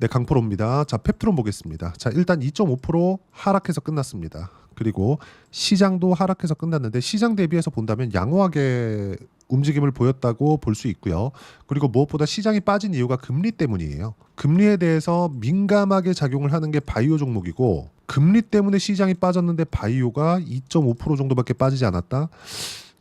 네, 강프로입니다. 자, 펩트론 보겠습니다. 자, 일단 2.5% 하락해서 끝났습니다. 그리고 시장도 하락해서 끝났는데 시장 대비해서 본다면 양호하게 움직임을 보였다고 볼 수 있고요. 그리고 무엇보다 시장이 빠진 이유가 금리 때문이에요. 금리에 대해서 민감하게 작용을 하는 게 바이오 종목이고 금리 때문에 시장이 빠졌는데 바이오가 2.5% 정도밖에 빠지지 않았다.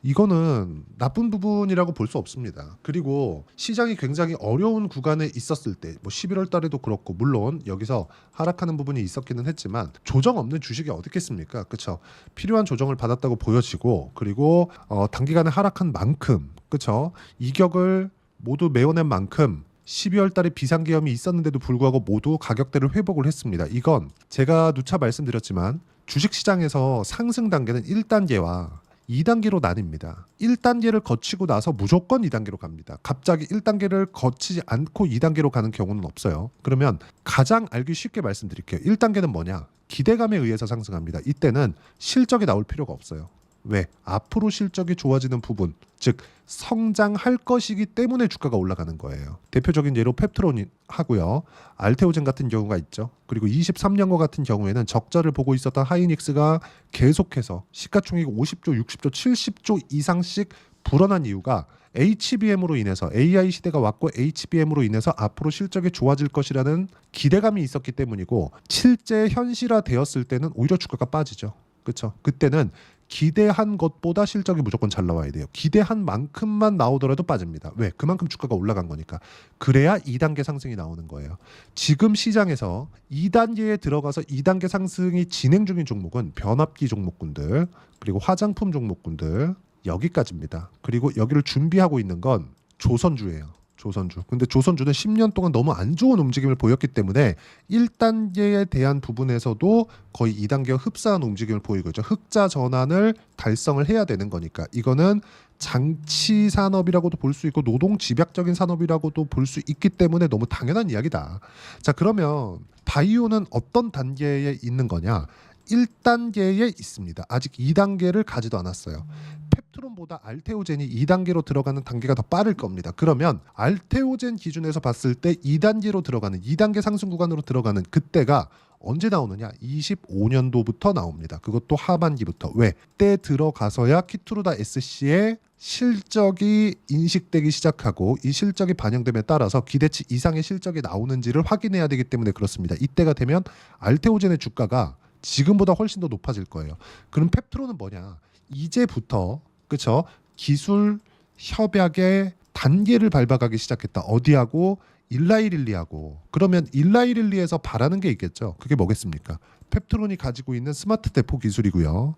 이거는 나쁜 부분이라고 볼 수 없습니다. 그리고 시장이 굉장히 어려운 구간에 있었을 때, 뭐 11월 달에도 그렇고, 물론 여기서 하락하는 부분이 있었기는 했지만 조정 없는 주식이 어디 있겠습니까? 그렇죠? 필요한 조정을 받았다고 보여지고, 그리고 단기간에 하락한 만큼, 그렇죠? 이격을 모두 메워낸 만큼 12월 달에 비상계엄이 있었는데도 불구하고 모두 가격대를 회복을 했습니다. 이건 제가 누차 말씀드렸지만 주식시장에서 상승 단계는 1단계와 2단계로 나뉩니다. 1단계를 거치고 나서 무조건 2단계로 갑니다. 갑자기 1단계를 거치지 않고 2단계로 가는 경우는 없어요. 그러면 가장 알기 쉽게 말씀드릴게요. 1단계는 뭐냐? 기대감에 의해서 상승합니다. 이때는 실적이 나올 필요가 없어요. 왜? 앞으로 실적이 좋아지는 부분, 즉 성장할 것이기 때문에 주가가 올라가는 거예요. 대표적인 예로 펩트론이 하고요. 알테오젠 같은 경우가 있죠. 그리고 23년거 같은 경우에는 적자를 보고 있었던 하이닉스가 계속해서 시가총액 50조, 60조, 70조 이상씩 불어난 이유가 HBM으로 인해서 AI 시대가 왔고 HBM으로 인해서 앞으로 실적이 좋아질 것이라는 기대감이 있었기 때문이고 실제 현실화되었을 때는 오히려 주가가 빠지죠. 그렇죠? 그때는 기대한 것보다 실적이 무조건 잘 나와야 돼요. 기대한 만큼만 나오더라도 빠집니다. 왜? 그만큼 주가가 올라간 거니까. 그래야 2단계 상승이 나오는 거예요. 지금 시장에서 2단계에 들어가서 2단계 상승이 진행 중인 종목은 변압기 종목군들, 그리고 화장품 종목군들 여기까지입니다. 그리고 여기를 준비하고 있는 건 조선주예요. 조선주. 근데 조선주는 10년 동안 너무 안 좋은 움직임을 보였기 때문에 1단계에 대한 부분에서도 거의 2단계와 흡사한 움직임을 보이고 있죠. 흑자 전환을 달성을 해야 되는 거니까. 이거는 장치 산업이라고도 볼 수 있고 노동 집약적인 산업이라고도 볼 수 있기 때문에 너무 당연한 이야기다. 자, 그러면 바이오는 어떤 단계에 있는 거냐? 1단계에 있습니다. 아직 2단계를 가지도 않았어요. 펩트론보다 알테오젠이 2단계로 들어가는 단계가 더 빠를 겁니다. 그러면 알테오젠 기준에서 봤을 때 2단계로 들어가는 2단계 상승 구간으로 들어가는 그때가 언제 나오느냐? 25년도부터 나옵니다. 그것도 하반기부터. 왜? 때 들어가서야 키투르다 SC의 실적이 인식되기 시작하고 이 실적이 반영됨에 따라서 기대치 이상의 실적이 나오는지를 확인해야 되기 때문에 그렇습니다. 이때가 되면 알테오젠의 주가가 지금보다 훨씬 더 높아질 거예요. 그럼 펩트론은 뭐냐? 이제부터 그렇죠? 기술 협약의 단계를 밟아가기 시작했다. 어디하고? 일라이릴리하고. 그러면 일라이릴리에서 바라는 게 있겠죠. 그게 뭐겠습니까? 펩트론이 가지고 있는 스마트 대포 기술이고요.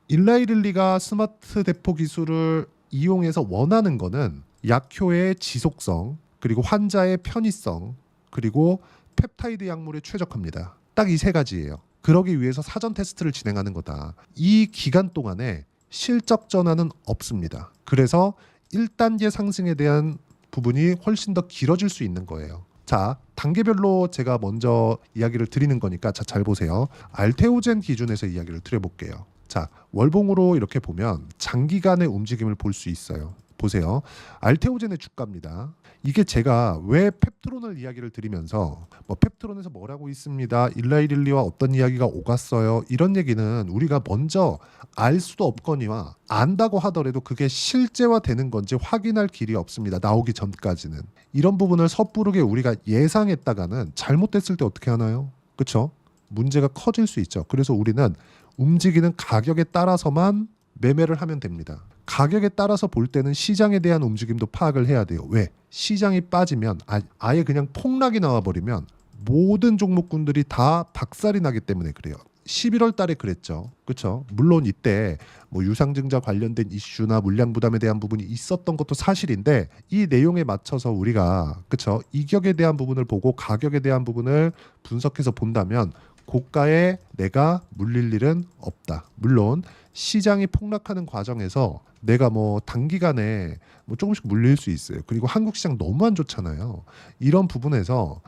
일라이릴리가 스마트 대포 기술을 이용해서 원하는 거는 약효의 지속성, 그리고 환자의 편의성, 그리고 펩타이드 약물의 최적화입니다. 딱 이 세 가지예요. 그러기 위해서 사전 테스트를 진행하는 거다. 이 기간 동안에 실적 전환은 없습니다. 그래서 1단계 상승에 대한 부분이 훨씬 더 길어질 수 있는 거예요. 자, 단계별로 제가 먼저 이야기를 드리는 거니까 잘 보세요. 알테오젠 기준에서 이야기를 드려볼게요. 자, 월봉으로 이렇게 보면 장기간의 움직임을 볼 수 있어요. 보세요. 알테오젠의 주가입니다. 이게 제가 왜 펩트론을 이야기를 드리면서 뭐 펩트론에서 뭐라고 있습니다. 일라이릴리와 어떤 이야기가 오갔어요. 이런 얘기는 우리가 먼저 알 수도 없거니와 안다고 하더라도 그게 실제화되는 건지 확인할 길이 없습니다. 나오기 전까지는. 이런 부분을 섣부르게 우리가 예상했다가는 잘못됐을 때 어떻게 하나요? 그렇죠? 문제가 커질 수 있죠. 그래서 우리는 움직이는 가격에 따라서만 매매를 하면 됩니다. 가격에 따라서 볼 때는 시장에 대한 움직임도 파악을 해야 돼요. 왜? 시장이 빠지면 아예 그냥 폭락이 나와버리면 모든 종목군들이 다 박살이 나기 때문에 그래요. 11월 달에 그랬죠. 그렇죠? 물론 이때 뭐 유상증자 관련된 이슈나 물량 부담에 대한 부분이 있었던 것도 사실인데 이 내용에 맞춰서 우리가 그렇죠? 이격에 대한 부분을 보고 가격에 대한 부분을 분석해서 본다면 고가에 내가 물릴 일은 없다. 물론 시장이 폭락하는 과정에서 내가 뭐 단기간에 뭐 조금씩 물릴 수 있어요. 그리고 한국 시장 너무 안 좋잖아요. 이런 부분에서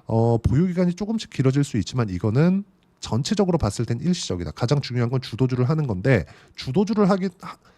보유 기간이 조금씩 길어질 수 있지만 이거는 전체적으로 봤을 땐 일시적이다. 가장 중요한 건 주도주를 하는 건데 주도주를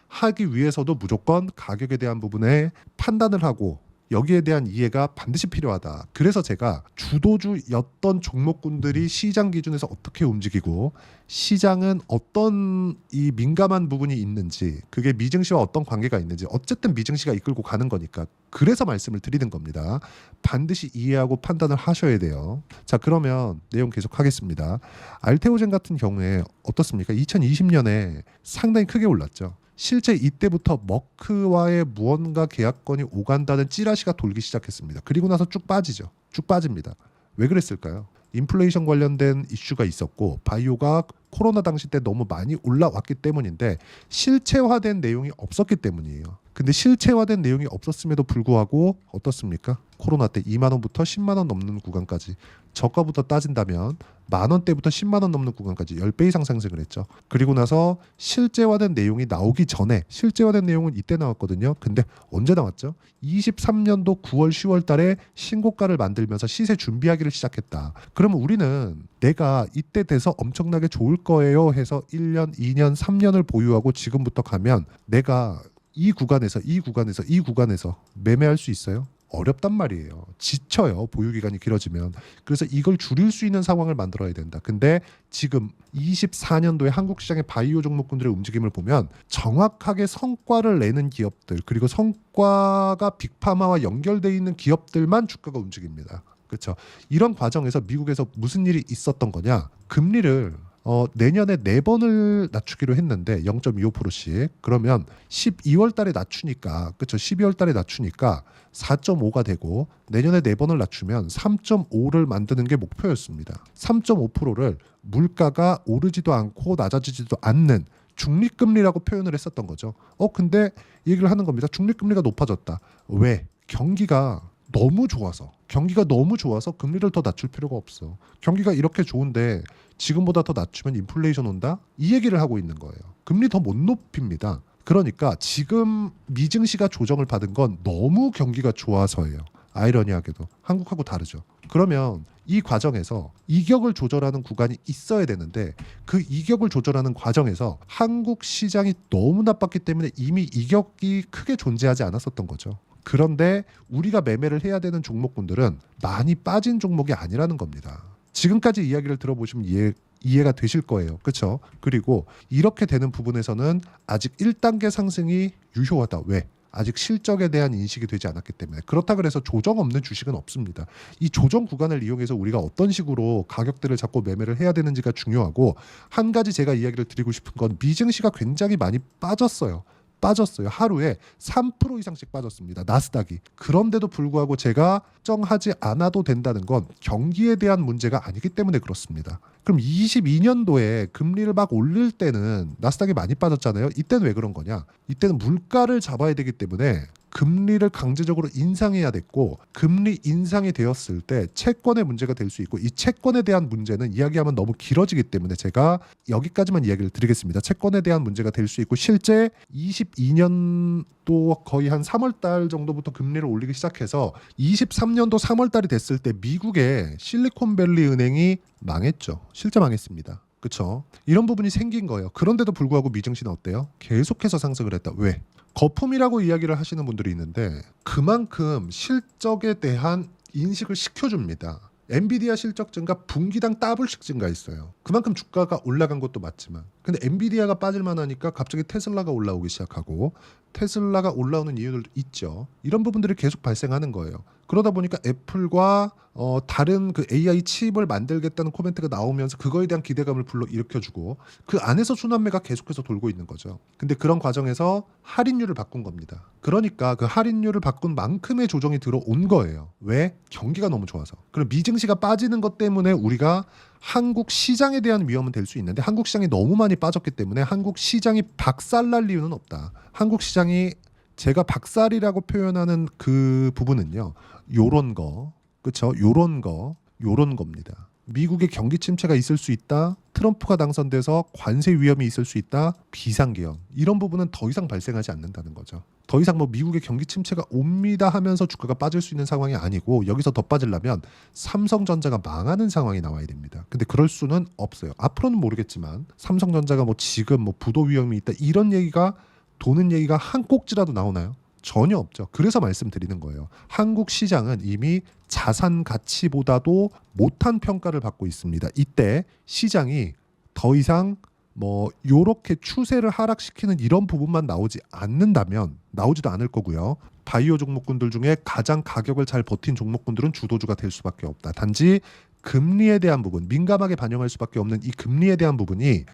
하기 위해서도 무조건 가격에 대한 부분에 판단을 하고 여기에 대한 이해가 반드시 필요하다. 그래서 제가 주도주였던 종목군들이 시장 기준에서 어떻게 움직이고 시장은 어떤 이 민감한 부분이 있는지, 그게 미증시와 어떤 관계가 있는지, 어쨌든 미증시가 이끌고 가는 거니까 그래서 말씀을 드리는 겁니다. 반드시 이해하고 판단을 하셔야 돼요. 자, 그러면 내용 계속하겠습니다. 알테오젠 같은 경우에 어떻습니까? 2020년에 상당히 크게 올랐죠. 실제 이때부터 머크와의 무언가 계약건이 오간다는 찌라시가 돌기 시작했습니다. 그리고 나서 쭉 빠지죠. 쭉 빠집니다. 왜 그랬을까요? 인플레이션 관련된 이슈가 있었고 바이오가 코로나 당시 때 너무 많이 올라왔기 때문인데 실체화된 내용이 없었기 때문이에요. 근데 실체화된 내용이 없었음에도 불구하고 어떻습니까? 코로나 때 2만 원부터 10만 원 넘는 구간까지, 저가부터 따진다면 만 원대부터 10만 원 넘는 구간까지 10배 이상 상승을 했죠. 그리고 나서 실제화된 내용이 나오기 전에, 실제화된 내용은 이때 나왔거든요. 근데 언제 나왔죠? 23년도 9월 10월 달에 신고가를 만들면서 시세 준비하기를 시작했다. 그러면 우리는 내가 이때 돼서 엄청나게 좋을 거예요 해서 1년, 2년, 3년을 보유하고 지금부터 가면 내가 이 구간에서 매매할 수 있어요? 어렵단 말이에요. 지쳐요. 보유기간이 길어지면. 그래서 이걸 줄일 수 있는 상황을 만들어야 된다. 근데 지금 24년도에 한국 시장의 바이오 종목군들의 움직임을 보면 정확하게 성과를 내는 기업들, 그리고 성과가 빅파마와 연결되어 있는 기업들만 주가가 움직입니다. 그렇죠. 이런 과정에서 미국에서 무슨 일이 있었던 거냐? 금리를 내년에 4번을 낮추기로 했는데 0.25%씩. 그러면 12월 달에 낮추니까, 그렇죠. 12월 달에 낮추니까 4.5가 되고 내년에 4번을 낮추면 3.5를 만드는 게 목표였습니다. 3.5%를 물가가 오르지도 않고 낮아지지도 않는 중립금리라고 표현을 했었던 거죠. 근데 얘기를 하는 겁니다. 중립금리가 높아졌다. 왜? 경기가 너무 좋아서 금리를 더 낮출 필요가 없어. 경기가 이렇게 좋은데 지금보다 더 낮추면 인플레이션 온다? 이 얘기를 하고 있는 거예요. 금리 더 못 높입니다. 그러니까 지금 미증시가 조정을 받은 건 너무 경기가 좋아서예요. 아이러니하게도 한국하고 다르죠. 그러면 이 과정에서 이격을 조절하는 구간이 있어야 되는데 그 이격을 조절하는 과정에서 한국 시장이 너무 나빴기 때문에 이미 이격이 크게 존재하지 않았었던 거죠. 그런데 우리가 매매를 해야 되는 종목군들은 많이 빠진 종목이 아니라는 겁니다. 지금까지 이야기를 들어보시면 이해가 되실 거예요. 그렇죠? 그리고 이렇게 되는 부분에서는 아직 1단계 상승이 유효하다. 왜? 아직 실적에 대한 인식이 되지 않았기 때문에. 그렇다 그래서 조정 없는 주식은 없습니다. 이 조정 구간을 이용해서 우리가 어떤 식으로 가격대를 잡고 매매를 해야 되는지가 중요하고, 한 가지 제가 이야기를 드리고 싶은 건 미증시가 굉장히 많이 빠졌어요. 하루에 3% 이상씩 빠졌습니다. 나스닥이. 그런데도 불구하고 제가 걱정하지 않아도 된다는 건 경기에 대한 문제가 아니기 때문에 그렇습니다. 그럼 22년도에 금리를 막 올릴 때는 나스닥이 많이 빠졌잖아요. 이때는 왜 그런 거냐? 이때는 물가를 잡아야 되기 때문에 금리를 강제적으로 인상해야 됐고, 금리 인상이 되었을 때 채권의 문제가 될 수 있고, 이 채권에 대한 문제는 이야기하면 너무 길어지기 때문에 제가 여기까지만 이야기를 드리겠습니다. 채권에 대한 문제가 될 수 있고, 실제 22년도 거의 한 3월 달 정도부터 금리를 올리기 시작해서 23년도 3월 달이 됐을 때 미국의 실리콘밸리 은행이 망했죠. 실제 망했습니다. 그렇죠? 이런 부분이 생긴 거예요. 그런데도 불구하고 미증시는 어때요? 계속해서 상승을 했다. 왜? 거품이라고 이야기를 하시는 분들이 있는데 그만큼 실적에 대한 인식을 시켜줍니다. 엔비디아 실적 증가 분기당 더블씩 증가했어요. 그만큼 주가가 올라간 것도 맞지만, 근데 엔비디아가 빠질만 하니까 갑자기 테슬라가 올라오기 시작하고, 테슬라가 올라오는 이유들도 있죠. 이런 부분들이 계속 발생하는 거예요. 그러다 보니까 애플과 다른 그 AI 칩을 만들겠다는 코멘트가 나오면서 그거에 대한 기대감을 불러일으켜주고, 그 안에서 순환매가 계속해서 돌고 있는 거죠. 근데 그런 과정에서 할인율을 바꾼 겁니다. 그러니까 그 할인율을 바꾼 만큼의 조정이 들어온 거예요. 왜? 경기가 너무 좋아서. 그럼 미증시가 빠지는 것 때문에 우리가 한국 시장에 대한 위험은 될 수 있는데, 한국 시장이 너무 많이 빠졌기 때문에 한국 시장이 박살날 이유는 없다. 한국 시장이 제가 박살이라고 표현하는 그 부분은요, 요런 거, 그렇죠? 요런 겁니다. 미국의 경기 침체가 있을 수 있다. 트럼프가 당선돼서 관세 위험이 있을 수 있다. 비상계엄. 이런 부분은 더 이상 발생하지 않는다는 거죠. 더 이상 뭐 미국의 경기 침체가 옵니다 하면서 주가가 빠질 수 있는 상황이 아니고, 여기서 더 빠지려면 삼성전자가 망하는 상황이 나와야 됩니다. 근데 그럴 수는 없어요. 앞으로는 모르겠지만 삼성전자가 뭐 지금 뭐 부도 위험이 있다 이런 얘기가 도는 얘기가 한 꼭지라도 나오나요? 전혀 없죠. 그래서 말씀드리는 거예요. 한국 시장은 이미 자산 가치보다도 못한 평가를 받고 있습니다. 이때 시장이 더 이상 뭐 요렇게 추세를 하락시키는 이런 부분만 나오지 않는다면 나오지도 않을 거고요. 바이오 종목군들 중에 가장 가격을 잘 버틴 종목군들은 주도주가 될 수밖에 없다. 단지 금리에 대한 부분, 민감하게 반영할 수밖에 없는 이 금리에 대한 부분이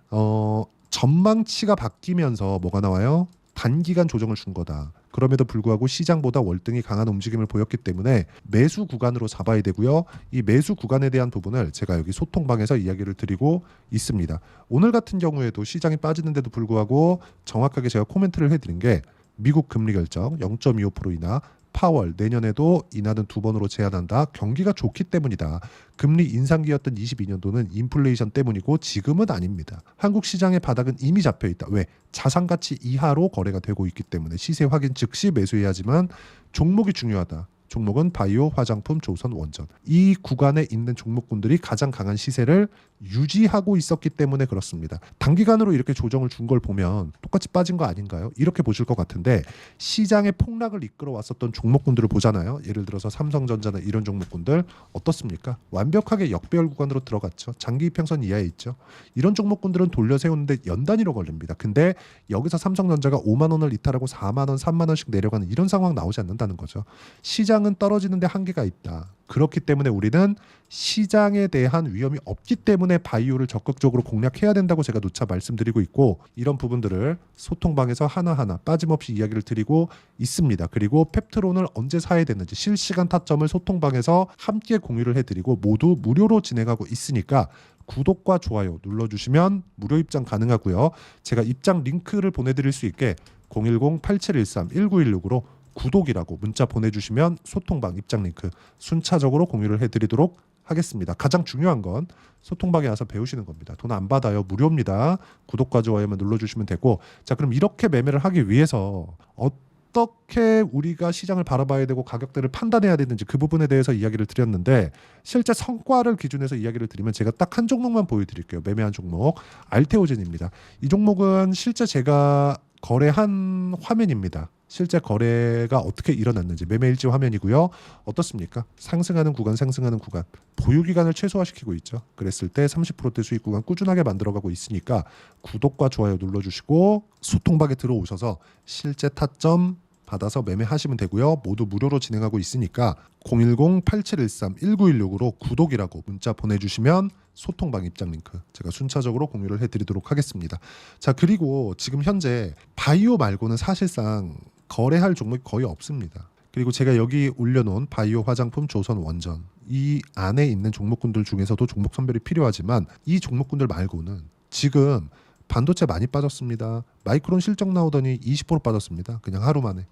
전망치가 바뀌면서 뭐가 나와요? 단기간 조정을 준 거다. 그럼에도 불구하고 시장보다 월등히 강한 움직임을 보였기 때문에 매수 구간으로 잡아야 되고요. 이 매수 구간에 대한 부분을 제가 여기 소통방에서 이야기를 드리고 있습니다. 오늘 같은 경우에도 시장이 빠지는데도 불구하고 정확하게 제가 코멘트를 해드린 게 미국 금리 결정 0.25% 인하, 파월 내년에도 인하는 2번으로 제한한다. 경기가 좋기 때문이다. 금리 인상기였던 22년도는 인플레이션 때문이고 지금은 아닙니다. 한국 시장의 바닥은 이미 잡혀 있다. 왜? 자산가치 이하로 거래가 되고 있기 때문에 시세 확인 즉시 매수해야지만 종목이 중요하다. 종목은 바이오, 화장품, 조선, 원전. 이 구간에 있는 종목군들이 가장 강한 시세를 유지하고 있었기 때문에 그렇습니다. 단기간으로 이렇게 조정을 준 걸 보면 똑같이 빠진 거 아닌가요? 이렇게 보실 것 같은데 시장의 폭락을 이끌어 왔었던 종목군들을 보잖아요. 예를 들어서 삼성전자나 이런 종목군들 어떻습니까? 완벽하게 역배열 구간으로 들어갔죠. 장기 이평선 이하에 있죠. 이런 종목군들은 돌려 세우는데 연 단위로 걸립니다. 근데 여기서 삼성전자가 5만 원을 이탈하고 4만 원, 3만 원씩 내려가는 이런 상황 나오지 않는다는 거죠. 시장은 떨어지는데 한계가 있다. 그렇기 때문에 우리는 시장에 대한 위험이 없기 때문에 바이오를 적극적으로 공략해야 된다고 제가 누차 말씀드리고 있고 이런 부분들을 소통방에서 하나하나 빠짐없이 이야기를 드리고 있습니다. 그리고 펩트론을 언제 사야 되는지 실시간 타점을 소통방에서 함께 공유를 해드리고 모두 무료로 진행하고 있으니까 구독과 좋아요 눌러주시면 무료 입장 가능하고요. 제가 입장 링크를 보내드릴 수 있게 010-8713-1916으로 구독이라고 문자 보내주시면 소통방 입장 링크 순차적으로 공유를 해드리도록 하겠습니다. 가장 중요한 건 소통방에 와서 배우시는 겁니다. 돈 안 받아요. 무료입니다. 구독과 좋아요만 눌러주시면 되고 자 그럼 이렇게 매매를 하기 위해서 어떻게 우리가 시장을 바라봐야 되고 가격대를 판단해야 되는지 그 부분에 대해서 이야기를 드렸는데 실제 성과를 기준해서 이야기를 드리면 제가 딱 한 종목만 보여드릴게요. 매매한 종목 알테오젠입니다. 이 종목은 실제 제가 거래한 화면입니다. 실제 거래가 어떻게 일어났는지 매매일지 화면이고요. 어떻습니까? 상승하는 구간, 상승하는 구간. 보유기간을 최소화시키고 있죠. 그랬을 때 30%대 수익 구간 꾸준하게 만들어가고 있으니까 구독과 좋아요 눌러주시고 소통방에 들어오셔서 실제 타점 받아서 매매하시면 되고요. 모두 무료로 진행하고 있으니까 010-8713-1916으로 구독이라고 문자 보내주시면 소통방 입장 링크 제가 순차적으로 공유를 해드리도록 하겠습니다. 자 그리고 지금 현재 바이오 말고는 사실상 거래할 종목이 거의 없습니다. 그리고 제가 여기 올려놓은 바이오, 화장품, 조선, 원전 이 안에 있는 종목군들 중에서도 종목 선별이 필요하지만 이 종목군들 말고는 지금 반도체 많이 빠졌습니다. 마이크론 실적 나오더니 20% 빠졌습니다. 그냥 하루 만에.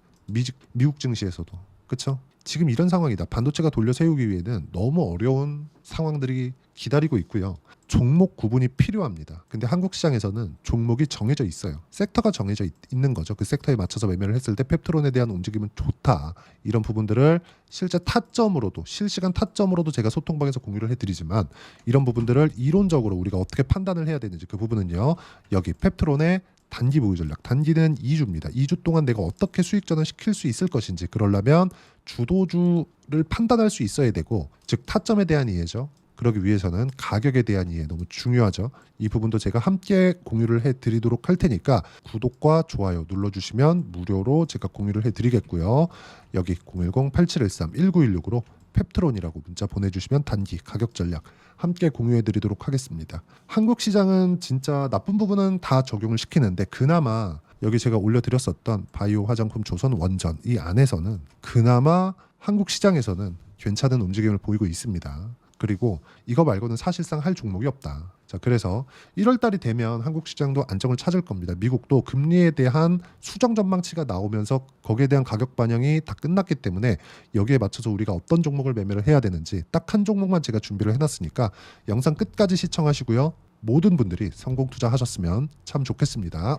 미국 증시에서도. 그렇죠? 지금 이런 상황이다. 반도체가 돌려 세우기 위해는 너무 어려운 상황들이 기다리고 있고요. 종목 구분이 필요합니다. 근데 한국 시장에서는 종목이 정해져 있어요. 섹터가 정해져 있는 거죠. 그 섹터에 맞춰서 매매를 했을 때 펩트론에 대한 움직임은 좋다. 이런 부분들을 실제 타점으로도 실시간 타점으로도 제가 소통방에서 공유를 해드리지만 이런 부분들을 이론적으로 우리가 어떻게 판단을 해야 되는지 그 부분은요. 여기 펩트론의 단기 보유 전략. 단기는 2주입니다. 2주 동안 내가 어떻게 수익 전환시킬 수 있을 것인지 그러려면 주도주를 판단할 수 있어야 되고 즉 타점에 대한 이해죠. 그러기 위해서는 가격에 대한 이해 너무 중요하죠. 이 부분도 제가 함께 공유를 해드리도록 할 테니까 구독과 좋아요 눌러주시면 무료로 제가 공유를 해드리겠고요. 여기 010-8713-1916으로 펩트론이라고 문자 보내주시면 단기 가격 전략 함께 공유해드리도록 하겠습니다. 한국 시장은 진짜 나쁜 부분은 다 적용을 시키는데 그나마 여기 제가 올려드렸었던 바이오, 화장품, 조선, 원전 이 안에서는 그나마 한국 시장에서는 괜찮은 움직임을 보이고 있습니다. 그리고 이거 말고는 사실상 할 종목이 없다. 자, 그래서 1월 달이 되면 한국 시장도 안정을 찾을 겁니다. 미국도 금리에 대한 수정 전망치가 나오면서 거기에 대한 가격 반영이 다 끝났기 때문에 여기에 맞춰서 우리가 어떤 종목을 매매를 해야 되는지 딱 한 종목만 제가 준비를 해놨으니까 영상 끝까지 시청하시고요. 모든 분들이 성공 투자하셨으면 참 좋겠습니다.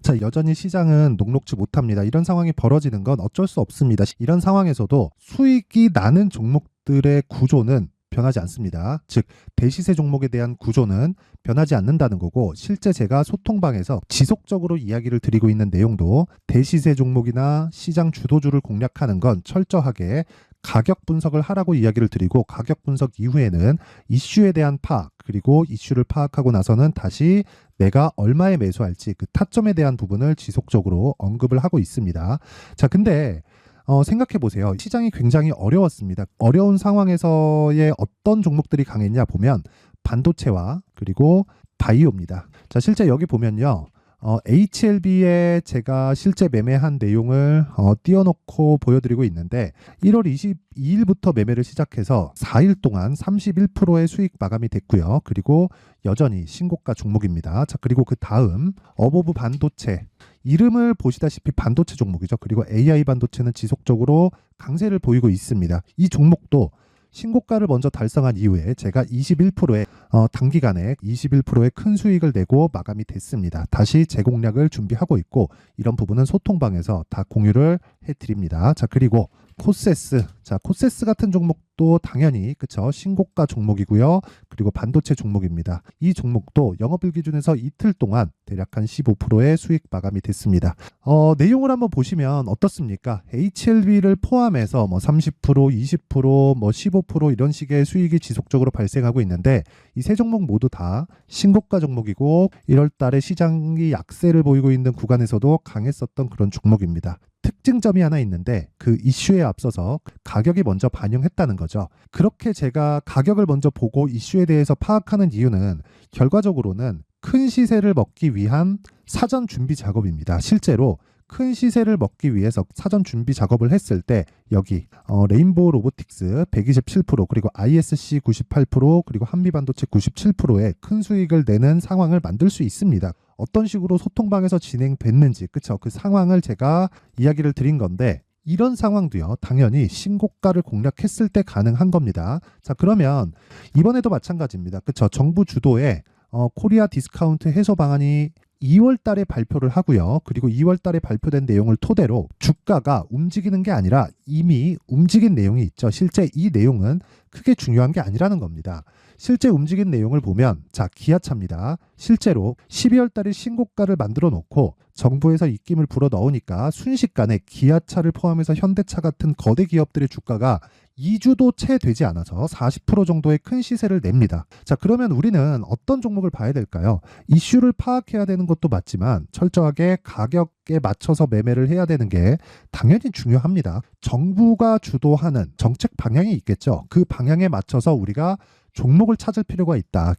자, 여전히 시장은 녹록지 못합니다. 이런 상황이 벌어지는 건 어쩔 수 없습니다. 이런 상황에서도 수익이 나는 종목들의 구조는 변하지 않습니다. 즉 대시세 종목에 대한 구조는 변하지 않는다는 거고, 실제 제가 소통방에서 지속적으로 이야기를 드리고 있는 내용도 대시세 종목이나 시장 주도주를 공략하는 건 철저하게 가격 분석을 하라고 이야기를 드리고, 가격 분석 이후에는 이슈에 대한 파악, 그리고 이슈를 파악하고 나서는 다시 내가 얼마에 매수할지 그 타점에 대한 부분을 지속적으로 언급을 하고 있습니다. 자, 근데 생각해 보세요. 시장이 굉장히 어려웠습니다. 어려운 상황에서의 어떤 종목들이 강했냐 보면 반도체와 그리고 바이오입니다. 자, 실제 여기 보면요. HLB에 제가 실제 매매한 내용을 띄워놓고 보여드리고 있는데, 1월 22일부터 매매를 시작해서 4일 동안 31%의 수익 마감이 됐고요. 그리고 여전히 신고가 종목입니다. 자, 그리고 그 다음 어보브 반도체, 이름을 보시다시피 반도체 종목이죠. 그리고 AI 반도체는 지속적으로 강세를 보이고 있습니다. 이 종목도 신고가를 먼저 달성한 이후에 제가 21%의 단기간에 21%의 큰 수익을 내고 마감이 됐습니다. 다시 재공략을 준비하고 있고, 이런 부분은 소통방에서 다 공유를 해드립니다. 자, 그리고 코세스. 자, 코세스 같은 종목도 당연히 그쵸, 신고가 종목이고요. 그리고 반도체 종목입니다. 이 종목도 영업일 기준에서 이틀 동안 대략 한 15%의 수익 마감이 됐습니다. 내용을 한번 보시면 어떻습니까? HLB를 포함해서 뭐 30%, 20%, 뭐 15% 이런 식의 수익이 지속적으로 발생하고 있는데, 이 세 종목 모두 다 신고가 종목이고 1월 달에 시장이 약세를 보이고 있는 구간에서도 강했었던 그런 종목입니다. 특징점이 하나 있는데, 그 이슈에 앞서서 가격이 먼저 반영했다는 거죠. 그렇게 제가 가격을 먼저 보고 이슈에 대해서 파악하는 이유는 결과적으로는 큰 시세를 먹기 위한 사전 준비 작업입니다. 실제로 큰 시세를 먹기 위해서 사전 준비 작업을 했을 때 여기 레인보우 로보틱스 127%, 그리고 ISC 98%, 그리고 한미반도체 97%의 큰 수익을 내는 상황을 만들 수 있습니다. 어떤 식으로 소통방에서 진행됐는지, 그쵸? 그 상황을 제가 이야기를 드린 건데, 이런 상황도요, 당연히 신고가를 공략했을 때 가능한 겁니다. 자, 그러면 이번에도 마찬가지입니다. 그쵸? 정부 주도의 코리아 디스카운트 해소 방안이 2월 달에 발표를 하고요. 그리고 2월 달에 발표된 내용을 토대로 주가가 움직이는 게 아니라 이미 움직인 내용이 있죠. 실제 이 내용은 크게 중요한 게 아니라는 겁니다. 실제 움직인 내용을 보면, 자, 기아차입니다. 실제로 12월 달에 신고가를 만들어 놓고 정부에서 입김을 불어 넣으니까 순식간에 기아차를 포함해서 현대차 같은 거대 기업들의 주가가 2주도 채 되지 않아서 40% 정도의 큰 시세를 냅니다. 자, 그러면 우리는 어떤 종목을 봐야 될까요? 이슈를 파악해야 되는 것도 맞지만 철저하게 가격에 맞춰서 매매를 해야 되는 게 당연히 중요합니다. 정부가 주도하는 정책 방향이 있겠죠. 그 방향에 맞춰서 우리가 종목을 찾을 필요가 있다.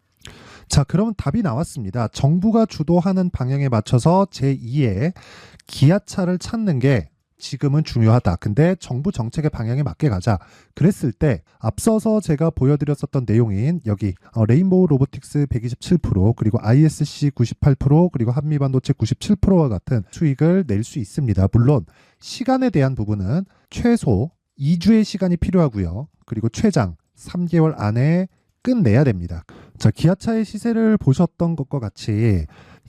자, 그럼 답이 나왔습니다. 정부가 주도하는 방향에 맞춰서 제2의 기아차를 찾는 게 지금은 중요하다. 근데 정부 정책의 방향에 맞게 가자. 그랬을 때 앞서서 제가 보여드렸었던 내용인 여기 레인보우 로보틱스 127%, 그리고 ISC 98%, 그리고 한미반도체 97%와 같은 수익을 낼 수 있습니다. 물론 시간에 대한 부분은 최소 2주의 시간이 필요하고요. 그리고 최장 3개월 안에 끝내야 됩니다. 자, 기아차의 시세를 보셨던 것과 같이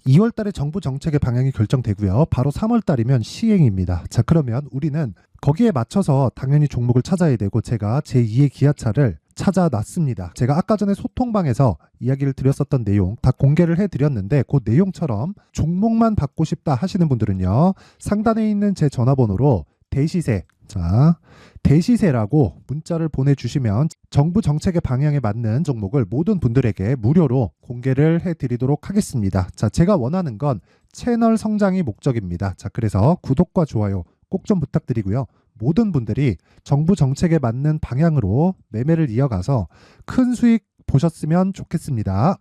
2월 달에 정부 정책의 방향이 결정되고요. 바로 3월 달이면 시행입니다. 자, 그러면 우리는 거기에 맞춰서 당연히 종목을 찾아야 되고, 제가 제2의 기아차를 찾아놨습니다. 제가 아까 전에 소통방에서 이야기를 드렸었던 내용 다 공개를 해드렸는데, 그 내용처럼 종목만 받고 싶다 하시는 분들은요, 상단에 있는 제 전화번호로 대시세, 자, 대시세라고 문자를 보내주시면 정부 정책의 방향에 맞는 종목을 모든 분들에게 무료로 공개를 해드리도록 하겠습니다. 자, 제가 원하는 건 채널 성장이 목적입니다. 자, 그래서 구독과 좋아요 꼭 좀 부탁드리고요. 모든 분들이 정부 정책에 맞는 방향으로 매매를 이어가서 큰 수익 보셨으면 좋겠습니다.